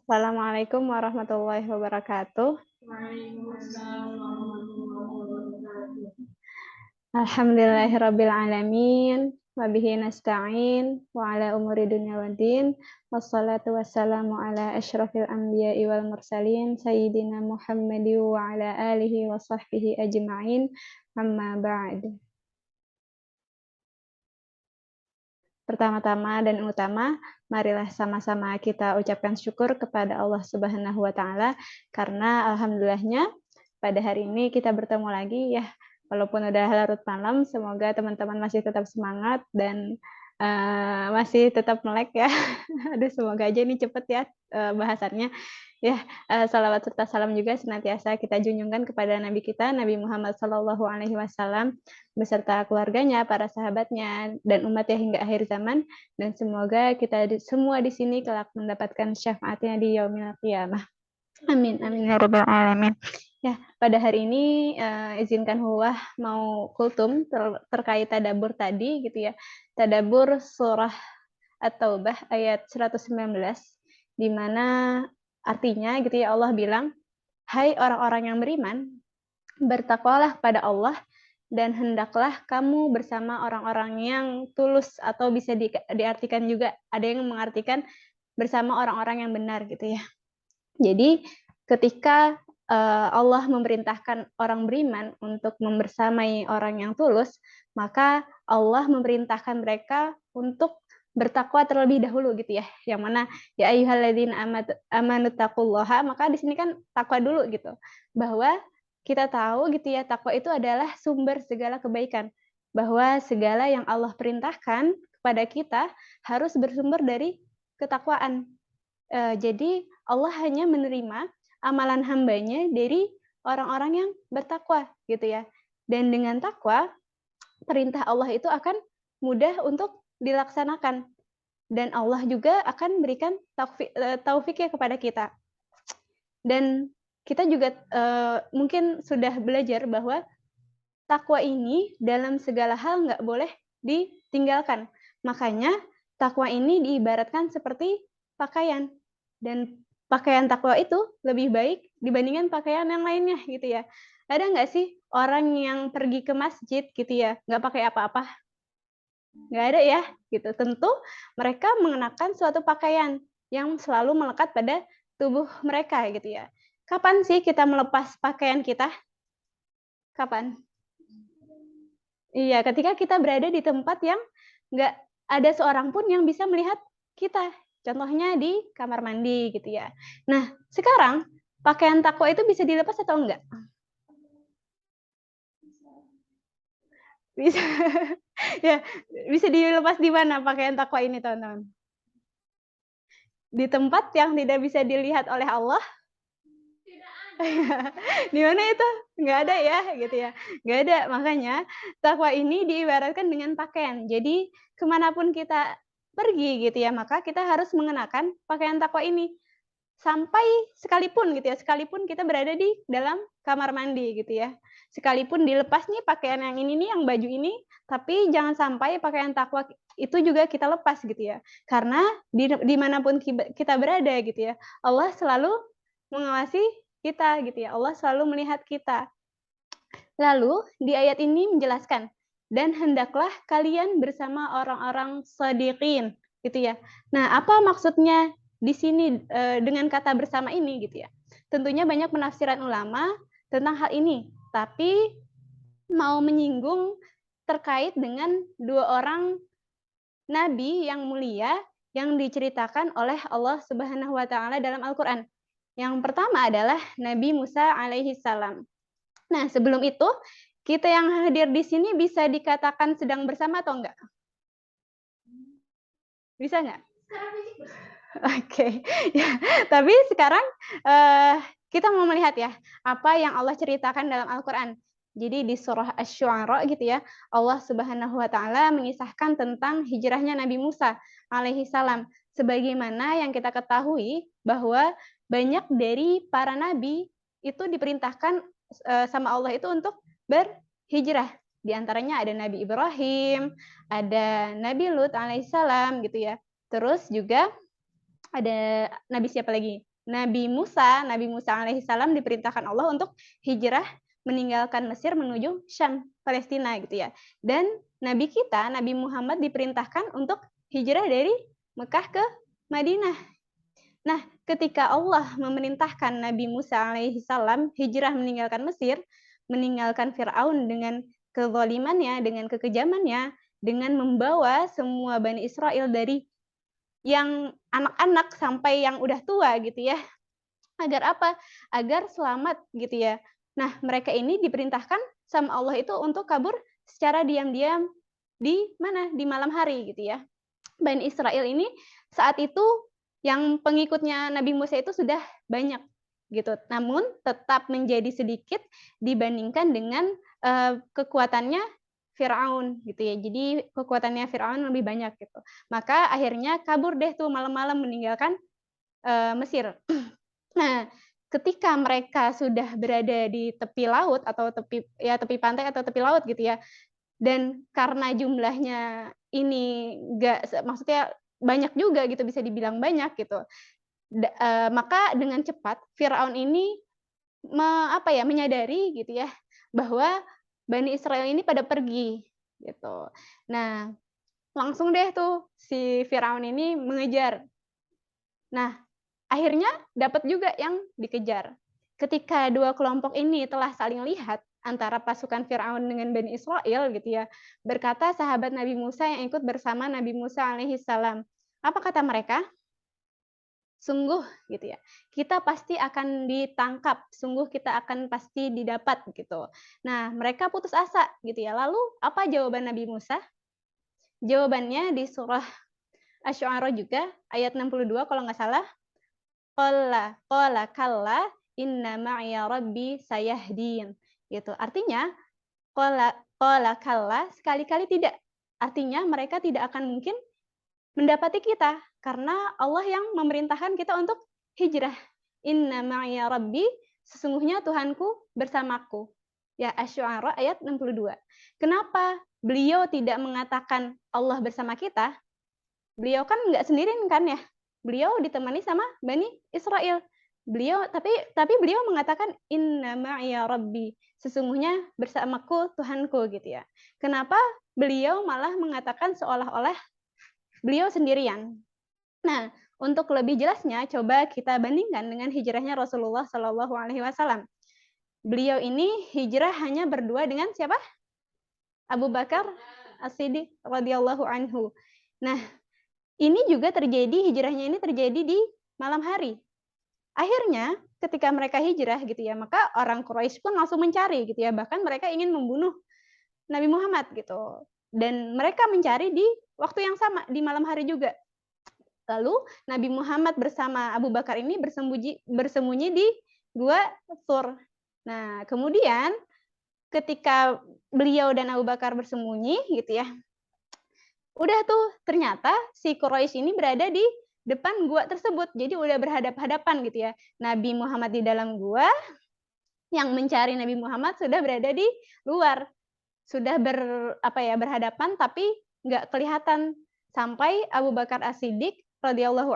Assalamualaikum warahmatullahi wabarakatuh. Alhamdulillahirabbil alamin wa bihi nasta'in wa ala umuri dunya waddin wassalatu wassalamu ala asyrafil anbiya'i wal mursalin sayyidina Muhammadin wa ala alihi wa sahbihi ajma'in amma ba'd. Pertama-tama dan utama, marilah sama-sama kita ucapkan syukur kepada Allah Subhanahu wa taala karena alhamdulillahnya pada hari ini kita bertemu lagi ya. Walaupun udah larut malam, semoga teman-teman masih tetap semangat dan masih tetap melek ya. Aduh, semoga aja ini cepet ya bahasannya. Ya, salawat serta salam juga senantiasa kita junjungkan kepada Nabi kita, Nabi Muhammad SAW, beserta keluarganya, para sahabatnya, dan umatnya hingga akhir zaman. Dan semoga kita semua di sini kelak mendapatkan syafaatnya di yaumil qiyamah. Amin, amin ya rabbal alamin. Ya, pada hari ini izinkan Huwah mau kultum terkait tadabur tadi gitu ya. Tadabur surah At-Taubah ayat 119 di mana artinya gitu ya Allah bilang, "Hai orang-orang yang beriman, bertakwalah pada Allah dan hendaklah kamu bersama orang-orang yang tulus," atau bisa diartikan juga ada yang mengartikan bersama orang-orang yang benar gitu ya. Jadi ketika Allah memerintahkan orang beriman untuk membersamai orang yang tulus, maka Allah memerintahkan mereka untuk bertakwa terlebih dahulu gitu ya. Yang mana ya ayyuhalladzina amanu taqullaha, maka di sini kan takwa dulu gitu. Bahwa kita tahu gitu ya, takwa itu adalah sumber segala kebaikan. Bahwa segala yang Allah perintahkan kepada kita harus bersumber dari ketakwaan. Jadi Allah hanya menerima amalan hambanya dari orang-orang yang bertakwa gitu ya. Dan dengan takwa, perintah Allah itu akan mudah untuk dilaksanakan. Dan Allah juga akan berikan taufik ya kepada kita. Dan kita juga mungkin sudah belajar bahwa takwa ini dalam segala hal nggak boleh ditinggalkan. Makanya takwa ini diibaratkan seperti pakaian. Dan pakaian takwa itu lebih baik dibandingkan pakaian yang lainnya gitu ya. Ada nggak sih orang yang pergi ke masjid gitu ya, nggak pakai apa-apa? Nggak ada ya, gitu. Tentu mereka mengenakan suatu pakaian yang selalu melekat pada tubuh mereka gitu ya. Kapan sih kita melepas pakaian kita? Kapan? Iya, ketika kita berada di tempat yang nggak ada seorang pun yang bisa melihat kita. Contohnya di kamar mandi gitu ya. Nah, sekarang pakaian takwa itu bisa dilepas atau enggak? Bisa. Ya, bisa dilepas di mana pakaian takwa ini, teman-teman? Di tempat yang tidak bisa dilihat oleh Allah? Di mana itu? Nggak ada ya, gitu ya. Nggak ada. Makanya takwa ini diibaratkan dengan pakaian. Jadi kemanapun kita pergi gitu ya, maka kita harus mengenakan pakaian takwa ini. Sampai sekalipun gitu ya, sekalipun kita berada di dalam kamar mandi gitu ya. Sekalipun dilepas nih pakaian yang ini nih, yang baju ini, tapi jangan sampai pakaian takwa itu juga kita lepas gitu ya. Karena dimanapun kita berada gitu ya, Allah selalu mengawasi kita gitu ya. Allah selalu melihat kita. Lalu di ayat ini menjelaskan, dan hendaklah kalian bersama orang-orang shadiqin gitu ya. Nah, apa maksudnya di sini dengan kata bersama ini gitu ya? Tentunya banyak penafsiran ulama tentang hal ini, tapi mau menyinggung terkait dengan dua orang nabi yang mulia yang diceritakan oleh Allah Subhanahu wa taala dalam Al-Qur'an. Yang pertama adalah Nabi Musa alaihi salam. Nah, sebelum itu, kita yang hadir di sini bisa dikatakan sedang bersama atau enggak? Bisa nggak? Oke. Ya, tapi sekarang kita mau melihat ya, apa yang Allah ceritakan dalam Al-Qur'an. Jadi di surah Asy-Syu'ara gitu ya, Allah Subhanahu wa taala mengisahkan tentang hijrahnya Nabi Musa alaihi salam. Sebagaimana yang kita ketahui bahwa banyak dari para nabi itu diperintahkan sama Allah itu untuk berhijrah. Di antaranya ada Nabi Ibrahim, ada Nabi Lut alaihissalam gitu ya. Terus juga ada Nabi siapa lagi? Nabi Musa alaihissalam diperintahkan Allah untuk hijrah meninggalkan Mesir menuju Syam, Palestina gitu ya. Dan Nabi kita, Nabi Muhammad diperintahkan untuk hijrah dari Mekah ke Madinah. Nah, ketika Allah memerintahkan Nabi Musa alaihissalam hijrah meninggalkan Mesir, meninggalkan Fir'aun dengan kezalimannya, dengan kekejamannya, dengan membawa semua Bani Israel dari yang anak-anak sampai yang udah tua gitu ya. Agar apa? Agar selamat gitu ya. Nah, mereka ini diperintahkan sama Allah itu untuk kabur secara diam-diam di mana? Di malam hari gitu ya. Bani Israel ini saat itu yang pengikutnya Nabi Musa itu sudah banyak gitu. Namun tetap menjadi sedikit dibandingkan dengan kekuatannya Firaun gitu ya. Jadi kekuatannya Firaun lebih banyak gitu. Maka akhirnya kabur deh tuh malam-malam meninggalkan Mesir. Nah, ketika mereka sudah berada di tepi laut atau tepi pantai atau tepi laut gitu ya, dan karena jumlahnya ini maksudnya banyak juga gitu, bisa dibilang banyak gitu. Maka dengan cepat Firaun ini menyadari gitu ya, bahwa Bani Israel ini pada pergi gitu. Nah, langsung deh tuh si Firaun ini mengejar. Nah, akhirnya dapat juga yang dikejar. Ketika dua kelompok ini telah saling lihat antara pasukan Firaun dengan Bani Israel gitu ya, berkata sahabat Nabi Musa yang ikut bersama Nabi Musa alaihissalam. Apa kata mereka? Sungguh gitu ya, kita pasti akan ditangkap, sungguh kita akan pasti didapat gitu. Nah, mereka putus asa gitu ya. Lalu apa jawaban Nabi Musa? Jawabannya di surah Asy-Syu'ara juga ayat 62 kalau nggak salah. Qala kalla inna ma'iya rabbi sayahdin. Gitu. Artinya qala kalla sekali-kali tidak. Artinya mereka tidak akan mungkin mendapati kita karena Allah yang memerintahkan kita untuk hijrah. Inna ma'iya rabbi, sesungguhnya Tuhanku bersamaku. Ya, Asy-Syu'ara ayat 62. Kenapa beliau tidak mengatakan Allah bersama kita? Beliau kan nggak sendirian kan ya? Beliau ditemani sama Bani Israel. Tapi beliau mengatakan inna ma'iya rabbi, sesungguhnya bersamaku Tuhanku gitu ya. Kenapa beliau malah mengatakan seolah-olah beliau sendirian? Nah, untuk lebih jelasnya coba kita bandingkan dengan hijrahnya Rasulullah Shallallahu alaihi wasallam. Beliau ini hijrah hanya berdua dengan siapa? Abu Bakar As-Siddiq radhiyallahu anhu. Nah, ini juga hijrahnya ini terjadi di malam hari. Akhirnya ketika mereka hijrah gitu ya, maka orang Quraisy pun langsung mencari gitu ya, bahkan mereka ingin membunuh Nabi Muhammad gitu. Dan mereka mencari di waktu yang sama, di malam hari juga. Lalu Nabi Muhammad bersama Abu Bakar ini bersembunyi di Gua Thur. Nah, kemudian ketika beliau dan Abu Bakar bersembunyi gitu ya, udah tuh ternyata si Quraisy ini berada di depan gua tersebut. Jadi udah berhadap-hadapan gitu ya. Nabi Muhammad di dalam gua, yang mencari Nabi Muhammad sudah berada di luar. Sudah berhadapan tapi nggak kelihatan sampai Abu Bakar As-Siddiq radhiyallahu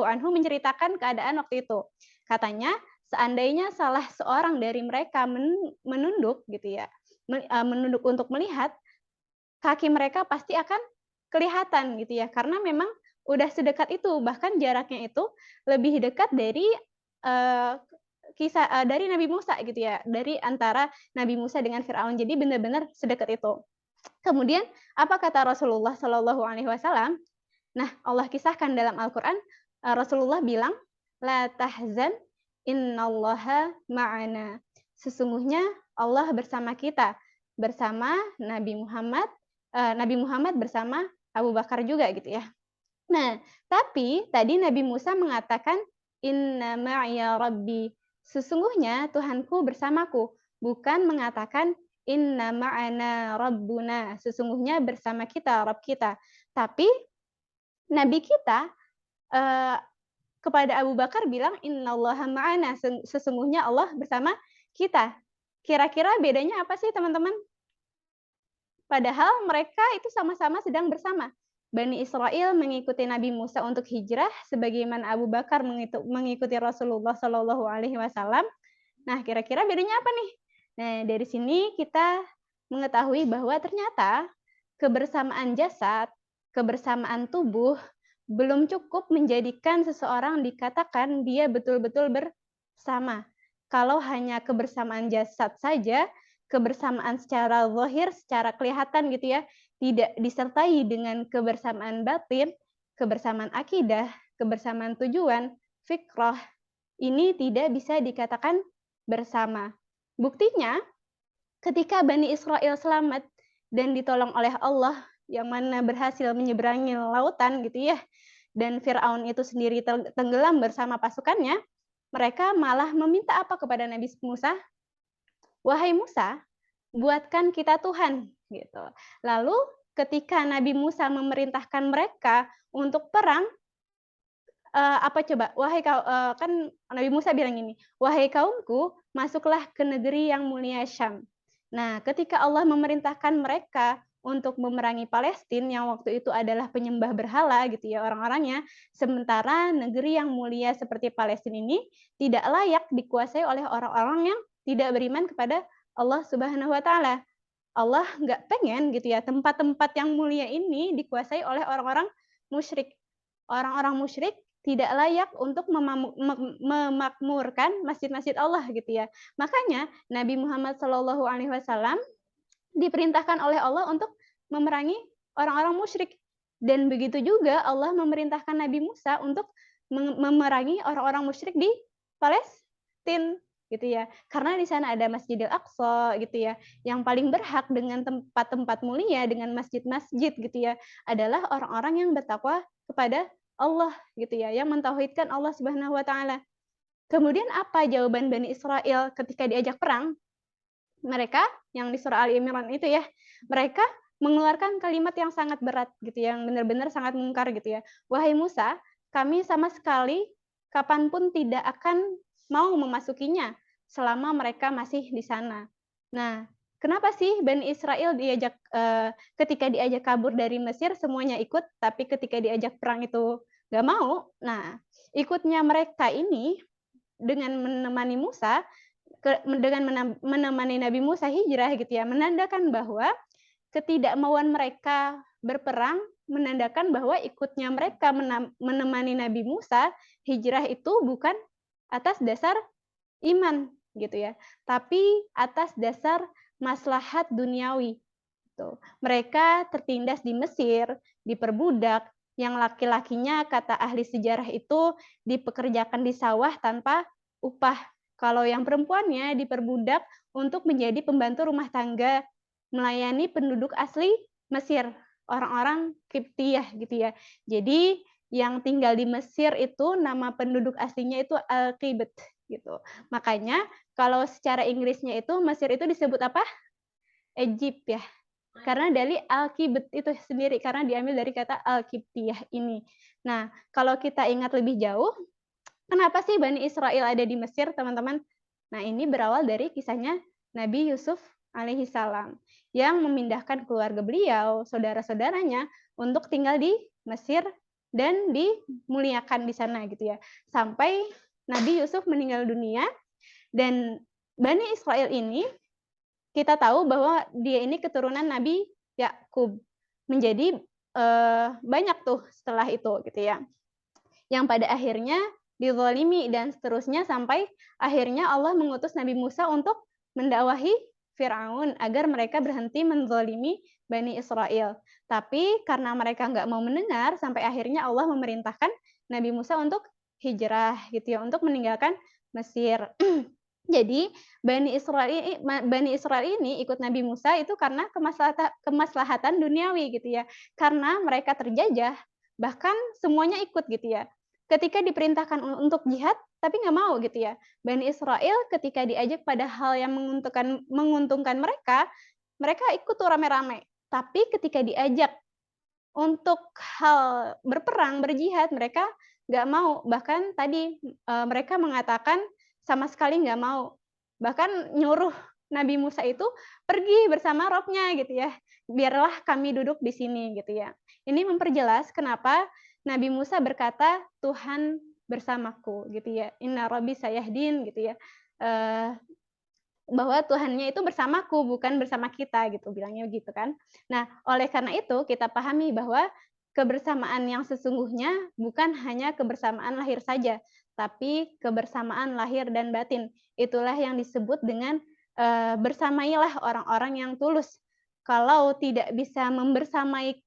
anhu menceritakan keadaan waktu itu. Katanya seandainya salah seorang dari mereka menunduk gitu ya, menunduk untuk melihat, kaki mereka pasti akan kelihatan gitu ya, karena memang udah sedekat itu, bahkan jaraknya itu lebih dekat dari dari Nabi Musa gitu ya, dari antara Nabi Musa dengan Firaun. Jadi benar-benar sedekat itu. Kemudian apa kata Rasulullah Shallallahu alaihi wasallam? Nah, Allah kisahkan dalam Al-Qur'an, Rasulullah bilang, "La tahzan, innallaha ma'ana." Sesungguhnya Allah bersama kita, bersama Nabi Muhammad bersama Abu Bakar juga gitu ya. Nah, tapi tadi Nabi Musa mengatakan inna ma'iya rabbi, sesungguhnya Tuhanku bersamaku, bukan mengatakan inna ma'ana rabbuna, sesungguhnya bersama kita Rabb kita. Tapi Nabi kita kepada Abu Bakar bilang innallaha ma'ana, sesungguhnya Allah bersama kita. Kira-kira bedanya apa sih teman-teman? Padahal mereka itu sama-sama sedang bersama. Bani Israil mengikuti Nabi Musa untuk hijrah, sebagaimana Abu Bakar mengikuti Rasulullah Shallallahu Alaihi Wasallam. Nah, kira-kira bedanya apa nih? Nah, dari sini kita mengetahui bahwa ternyata kebersamaan jasad, kebersamaan tubuh belum cukup menjadikan seseorang dikatakan dia betul-betul bersama. Kalau hanya kebersamaan jasad saja, kebersamaan secara zahir, secara kelihatan gitu ya, tidak disertai dengan kebersamaan batin, kebersamaan akidah, kebersamaan tujuan, fikrah, ini tidak bisa dikatakan bersama. Buktinya, ketika Bani Israel selamat dan ditolong oleh Allah, yang mana berhasil menyeberangi lautan gitu ya, dan Fir'aun itu sendiri tenggelam bersama pasukannya, mereka malah meminta apa kepada Nabi Musa? Wahai Musa, buatkan kita Tuhan gitu. Lalu ketika Nabi Musa memerintahkan mereka untuk perang, apa coba? Kan Nabi Musa bilang gini, "Wahai kaumku, masuklah ke negeri yang mulia Syam." Nah, ketika Allah memerintahkan mereka untuk memerangi Palestina yang waktu itu adalah penyembah berhala gitu ya orang-orangnya, sementara negeri yang mulia seperti Palestina ini tidak layak dikuasai oleh orang-orang yang tidak beriman kepada Allah Subhanahu wa taala. Allah nggak pengen gitu ya tempat-tempat yang mulia ini dikuasai oleh orang-orang musyrik. Orang-orang musyrik tidak layak untuk memakmurkan masjid-masjid Allah gitu ya. Makanya Nabi Muhammad SAW diperintahkan oleh Allah untuk memerangi orang-orang musyrik. Dan begitu juga Allah memerintahkan Nabi Musa untuk memerangi orang-orang musyrik di Palestina gitu ya. Karena di sana ada Masjidil Aqsa gitu ya, yang paling berhak dengan tempat-tempat mulia, dengan masjid-masjid gitu ya, adalah orang-orang yang bertakwa kepada Allah gitu ya, yang mentauhidkan Allah Subhanahu wa taala. Kemudian apa jawaban Bani Israil ketika diajak perang? Mereka yang di surah Ali Imran itu ya, mereka mengeluarkan kalimat yang sangat berat gitu, yang benar-benar sangat mungkar gitu ya. Wahai Musa, kami sama sekali kapanpun tidak akan mau memasukinya selama mereka masih di sana. Nah, kenapa sih Bani Israel ketika diajak kabur dari Mesir semuanya ikut, tapi ketika diajak perang itu nggak mau? Nah, ikutnya mereka ini dengan menemani Musa, dengan menemani Nabi Musa hijrah gitu ya, menandakan bahwa ketidakmauan mereka berperang menandakan bahwa ikutnya mereka menemani Nabi Musa hijrah itu bukan atas dasar iman gitu ya, tapi atas dasar maslahat duniawi. Tuh. Mereka tertindas di Mesir, diperbudak, yang laki-lakinya kata ahli sejarah itu dipekerjakan di sawah tanpa upah. Kalau yang perempuannya diperbudak untuk menjadi pembantu rumah tangga, melayani penduduk asli Mesir, orang-orang Kiptiyah gitu ya. Jadi yang tinggal di Mesir itu nama penduduk aslinya itu Al-Qibt gitu. Makanya kalau secara Inggrisnya itu Mesir itu disebut apa? Egypt ya. Karena dari Al-Qibt itu sendiri, karena diambil dari kata Al-Qibtiyah ini. Nah, kalau kita ingat lebih jauh, kenapa sih Bani Israel ada di Mesir, teman-teman? Nah, ini berawal dari kisahnya Nabi Yusuf alaihi salam yang memindahkan keluarga beliau, saudara-saudaranya untuk tinggal di Mesir dan dimuliakan di sana gitu ya. Sampai Nabi Yusuf meninggal dunia dan Bani Israel ini kita tahu bahwa dia ini keturunan Nabi Yakub. Menjadi banyak tuh setelah itu gitu ya. Yang pada akhirnya dizalimi dan seterusnya sampai akhirnya Allah mengutus Nabi Musa untuk mendakwahi Firaun agar mereka berhenti menzalimi Bani Israel. Tapi karena mereka nggak mau mendengar, sampai akhirnya Allah memerintahkan Nabi Musa untuk hijrah gitu ya, untuk meninggalkan Mesir. Jadi Bani Israel ini ikut Nabi Musa itu karena kemaslahatan duniawi gitu ya. Karena mereka terjajah, bahkan semuanya ikut gitu ya. Ketika diperintahkan untuk jihad, tapi nggak mau gitu ya. Bani Israel ketika diajak pada hal yang menguntungkan mereka, mereka ikut tuh rame-rame. Tapi ketika diajak untuk hal berperang, berjihad, mereka nggak mau. Bahkan tadi mereka mengatakan sama sekali nggak mau. Bahkan nyuruh Nabi Musa itu pergi bersama robnya gitu ya. Biarlah kami duduk di sini gitu ya. Ini memperjelas kenapa Nabi Musa berkata Tuhan bersamaku gitu ya. Inna Rabbi sayahdin gitu ya. Bahwa Tuhannya itu bersamaku bukan bersama kita gitu bilangnya gitu kan. Nah, oleh karena itu kita pahami bahwa kebersamaan yang sesungguhnya bukan hanya kebersamaan lahir saja, tapi kebersamaan lahir dan batin. Itulah yang disebut dengan bersamailah orang-orang yang tulus. Kalau tidak bisa membersamai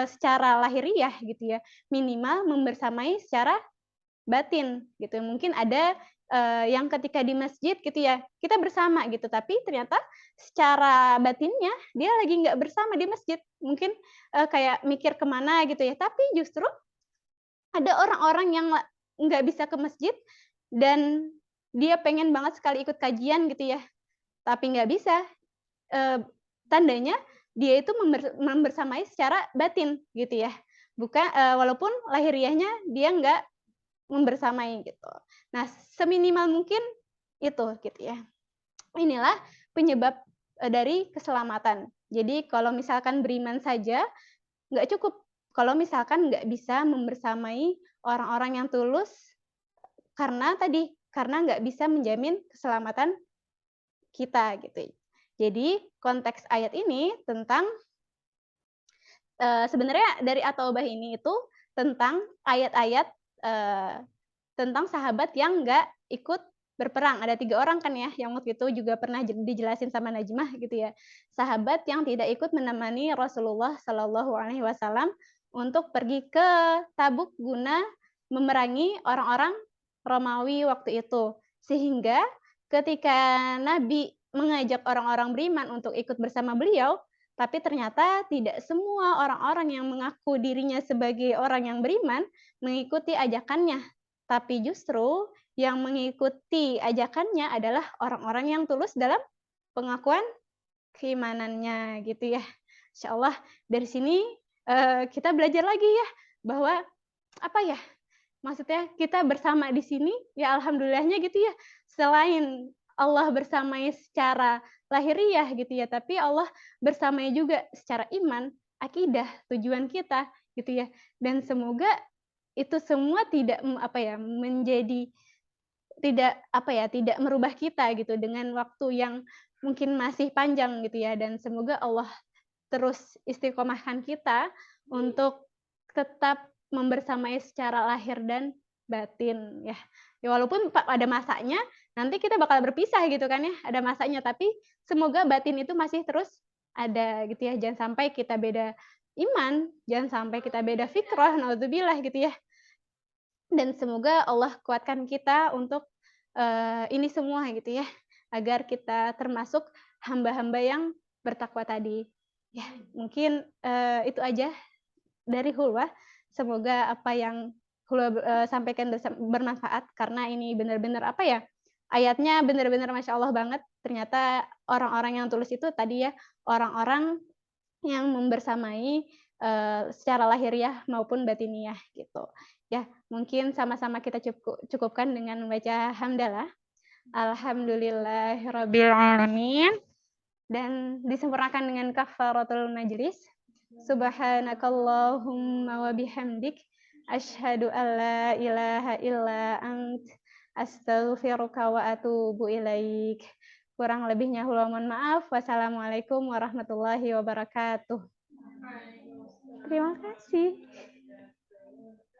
secara lahiriah gitu ya, minimal membersamai secara batin gitu. Mungkin ada yang ketika di masjid gitu ya, kita bersama gitu, tapi ternyata secara batinnya dia lagi nggak bersama di masjid. Mungkin kayak mikir kemana gitu ya, tapi justru ada orang-orang yang nggak bisa ke masjid dan dia pengen banget sekali ikut kajian gitu ya, tapi nggak bisa. Eee, Tandanya dia itu membersamai secara batin gitu ya. Bukan walaupun lahiriahnya dia nggak membersamai gitu. Nah, seminimal mungkin itu gitu ya. Inilah penyebab dari keselamatan. Jadi kalau misalkan beriman saja nggak cukup. Kalau misalkan nggak bisa membersamai orang-orang yang tulus karena nggak bisa menjamin keselamatan kita gitu. Jadi konteks ayat ini tentang sebenarnya dari At-Taubah ini itu tentang ayat-ayat tentang sahabat yang nggak ikut berperang. Ada 3 orang kan ya, yang waktu itu juga pernah dijelasin sama Najmah gitu ya. Sahabat yang tidak ikut menemani Rasulullah Shallallahu alaihi wasallam untuk pergi ke Tabuk guna memerangi orang-orang Romawi waktu itu. Sehingga ketika Nabi mengajak orang-orang beriman untuk ikut bersama beliau, tapi ternyata tidak semua orang-orang yang mengaku dirinya sebagai orang yang beriman mengikuti ajakannya. Tapi justru yang mengikuti ajakannya adalah orang-orang yang tulus dalam pengakuan keimanannya gitu ya. Insyaallah dari sini, kita belajar lagi ya bahwa apa ya, maksudnya kita bersama di sini ya alhamdulillahnya gitu ya, selain Allah bersamai secara lahiriah gitu ya, tapi Allah bersamai juga secara iman, akidah, tujuan kita gitu ya. Dan semoga itu semua tidak apa ya, menjadi tidak apa ya, tidak merubah kita gitu dengan waktu yang mungkin masih panjang gitu ya, dan semoga Allah terus istiqomahkan kita untuk tetap membersamai secara lahir dan batin ya. Ya walaupun pada masanya nanti kita bakal berpisah gitu kan ya, ada masanya, tapi semoga batin itu masih terus ada gitu ya. Jangan sampai kita beda iman, jangan sampai kita beda fitrah, naudzubillah gitu ya. Dan semoga Allah kuatkan kita untuk, ini semua gitu ya, agar kita termasuk hamba-hamba yang bertakwa tadi. Ya mungkin, itu aja dari Hulwah. Semoga apa yang Hulwah, sampaikan bermanfaat karena ini benar-benar apa ya, ayatnya benar-benar Masya Allah banget. Ternyata orang-orang yang tulus itu tadi ya, orang-orang yang membersamai, secara lahiriah maupun batiniah gitu. Ya, mungkin sama-sama kita cukupkan dengan membaca hamdalah. Alhamdulillahirabbil alamin dan disempurnakan dengan kafaratul majlis. Subhanakallahumma wa bihamdik asyhadu an la ilaha illa ant astaghfiruka wa atubu ilaik. Kurang lebihnya mohon maaf. Wassalamualaikum warahmatullahi wabarakatuh. Terima kasih.